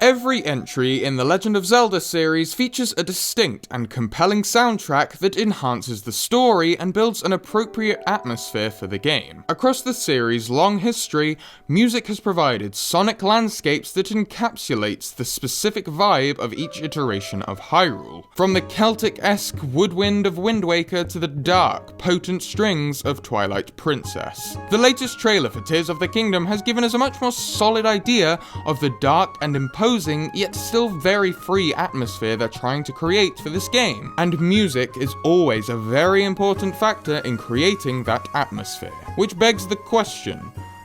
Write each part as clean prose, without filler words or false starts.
Every entry in the Legend of Zelda series features a distinct and compelling soundtrack that enhances the story and builds an appropriate atmosphere for the game. Across the series' long history, music has provided sonic landscapes that encapsulates the specific vibe of each iteration of Hyrule. From the Celtic-esque woodwind of Windwaker to the dark, potent strings of Twilight Princess. The latest trailer for Tears of the Kingdom has given us a much more solid idea of the dark and imposing yet still very free atmosphere they're trying to create for this game. And music is always a very important factor in creating that atmosphere. Which begs the question,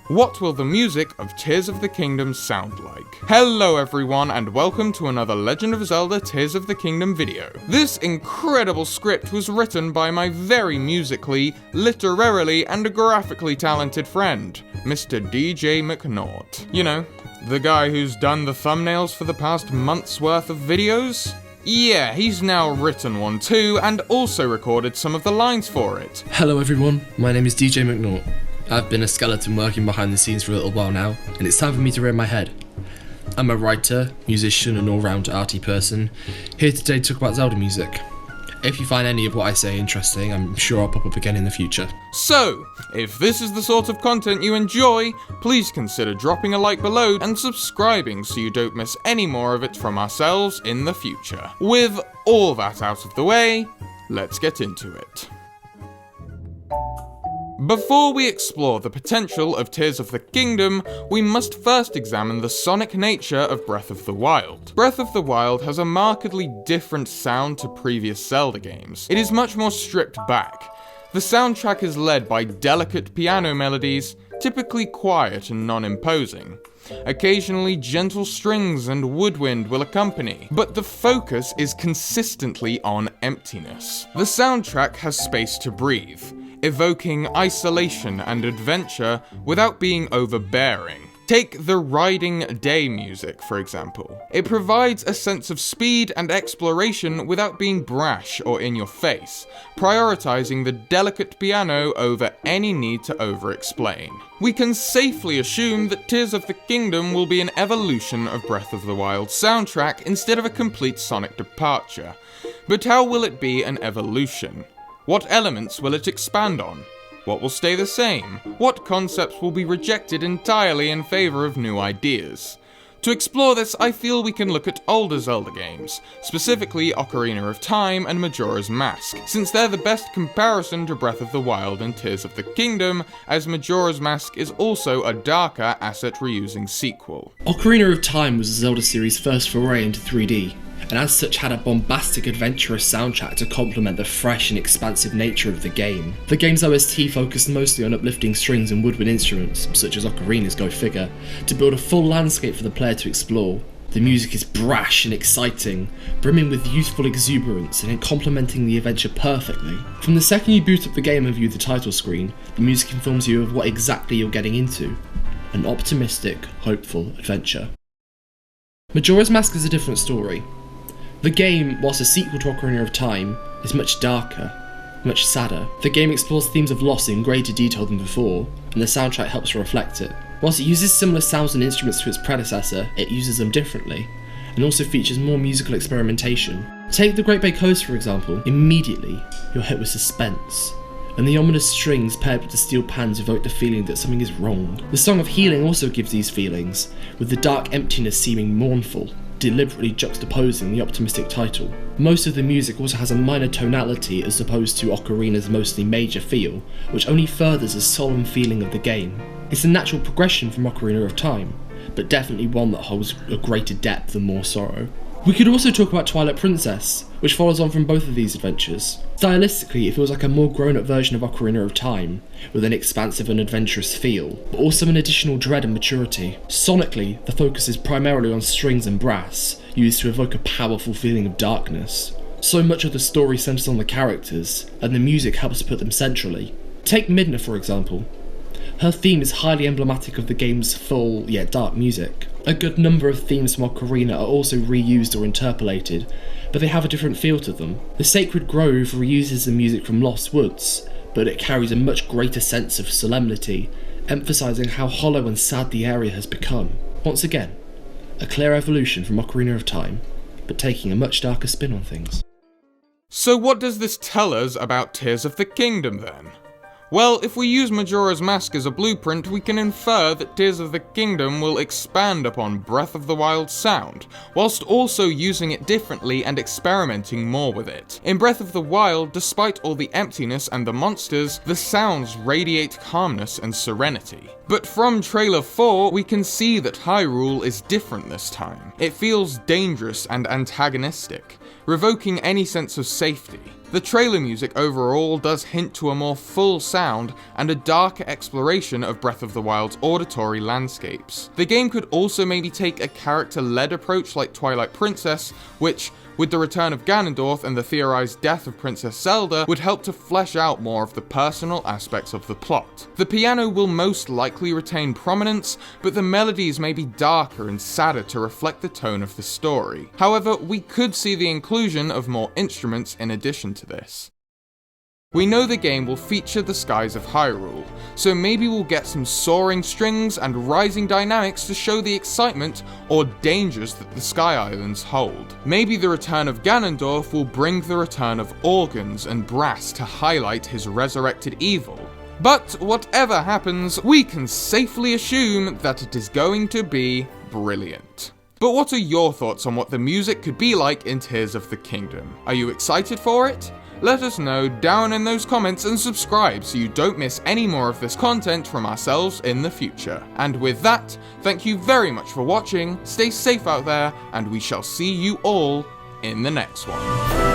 what will the music of Tears of the Kingdom sound like? Hello everyone, and welcome to another Legend of Zelda Tears of the Kingdom video. This incredible script was written by my very musically, literarily, and graphically talented friend, Mr. DJ McNaught. You know, the guy who's done the thumbnails for the past month's worth of videos? Yeah, he's now written one too, and also recorded some of the lines for it. Hello everyone, my name is DJ McNaught. I've been a skeleton working behind the scenes for a little while now, and it's time for me to rear my head. I'm a writer, musician, and all-round arty person, here today to talk about Zelda music. If you find any of what I say interesting, I'm sure I'll pop up again in the future. So, if this is the sort of content you enjoy, please consider dropping a like below and subscribing so you don't miss any more of it from ourselves in the future. With all that out of the way, let's get into it. Before we explore the potential of Tears of the Kingdom, we must first examine the sonic nature of Breath of the Wild. Breath of the Wild has a markedly different sound to previous Zelda games. It is much more stripped back. The soundtrack is led by delicate piano melodies, typically quiet and non-imposing. Occasionally, gentle strings and woodwind will accompany, but the focus is consistently on emptiness. The soundtrack has space to breathe, evoking isolation and adventure without being overbearing. Take the Riding Day music, for example. It provides a sense of speed and exploration without being brash or in your face, prioritizing the delicate piano over any need to over-explain. We can safely assume that Tears of the Kingdom will be an evolution of Breath of the Wild's soundtrack instead of a complete sonic departure. But how will it be an evolution? What elements will it expand on? What will stay the same? What concepts will be rejected entirely in favor of new ideas? To explore this, I feel we can look at older Zelda games, specifically Ocarina of Time and Majora's Mask, since they're the best comparison to Breath of the Wild and Tears of the Kingdom, as Majora's Mask is also a darker asset reusing sequel. Ocarina of Time was the Zelda series' first foray into 3D, and as such had a bombastic, adventurous soundtrack to complement the fresh and expansive nature of the game. The game's OST focused mostly on uplifting strings and woodwind instruments, such as Ocarina's Go Figure, to build a full landscape for the player to explore. The music is brash and exciting, brimming with youthful exuberance and complementing the adventure perfectly. From the second you boot up the game and view the title screen, the music informs you of what exactly you're getting into. An optimistic, hopeful adventure. Majora's Mask is a different story. The game, whilst a sequel to Ocarina of Time, is much darker, much sadder. The game explores themes of loss in greater detail than before, and the soundtrack helps to reflect it. Whilst it uses similar sounds and instruments to its predecessor, it uses them differently, and also features more musical experimentation. Take the Great Bay Coast for example. Immediately, you're hit with suspense, and the ominous strings paired with the steel pans evoke the feeling that something is wrong. The Song of Healing also gives these feelings, with the dark emptiness seeming mournful, deliberately juxtaposing the optimistic title. Most of the music also has a minor tonality as opposed to Ocarina's mostly major feel, which only furthers the solemn feeling of the game. It's a natural progression from Ocarina of Time, but definitely one that holds a greater depth and more sorrow. We could also talk about Twilight Princess, which follows on from both of these adventures. Stylistically, it feels like a more grown-up version of Ocarina of Time, with an expansive and adventurous feel, but also an additional dread and maturity. Sonically, the focus is primarily on strings and brass, used to evoke a powerful feeling of darkness. So much of the story centers on the characters, and the music helps to put them centrally. Take Midna for example. Her theme is highly emblematic of the game's full, yet dark music. A good number of themes from Ocarina are also reused or interpolated, but they have a different feel to them. The Sacred Grove reuses the music from Lost Woods, but it carries a much greater sense of solemnity, emphasising how hollow and sad the area has become. Once again, A clear evolution from Ocarina of Time, but taking a much darker spin on things. So what does this tell us about Tears of the Kingdom then? Well, if we use Majora's Mask as a blueprint, we can infer that Tears of the Kingdom will expand upon Breath of the Wild's sound, whilst also using it differently and experimenting more with it. In Breath of the Wild, despite all the emptiness and the monsters, the sounds radiate calmness and serenity. But from Trailer 4, we can see that Hyrule is different this time. It feels dangerous and antagonistic, revoking any sense of safety. The trailer music overall does hint to a more full sound and a darker exploration of Breath of the Wild's auditory landscapes. The game could also maybe take a character-led approach like Twilight Princess, which, with the return of Ganondorf and the theorized death of Princess Zelda, would help to flesh out more of the personal aspects of the plot. The piano will most likely retain prominence, but the melodies may be darker and sadder to reflect the tone of the story. However, we could see the inclusion of more instruments in addition to this. We know the game will feature the skies of Hyrule, so maybe we'll get some soaring strings and rising dynamics to show the excitement or dangers that the Sky Islands hold. Maybe the return of Ganondorf will bring the return of organs and brass to highlight his resurrected evil. But whatever happens, we can safely assume that it is going to be brilliant. But what are your thoughts on what the music could be like in Tears of the Kingdom? Are you excited for it? Let us know down in those comments and subscribe so you don't miss any more of this content from ourselves in the future. And with that, thank you very much for watching, stay safe out there, and we shall see you all in the next one.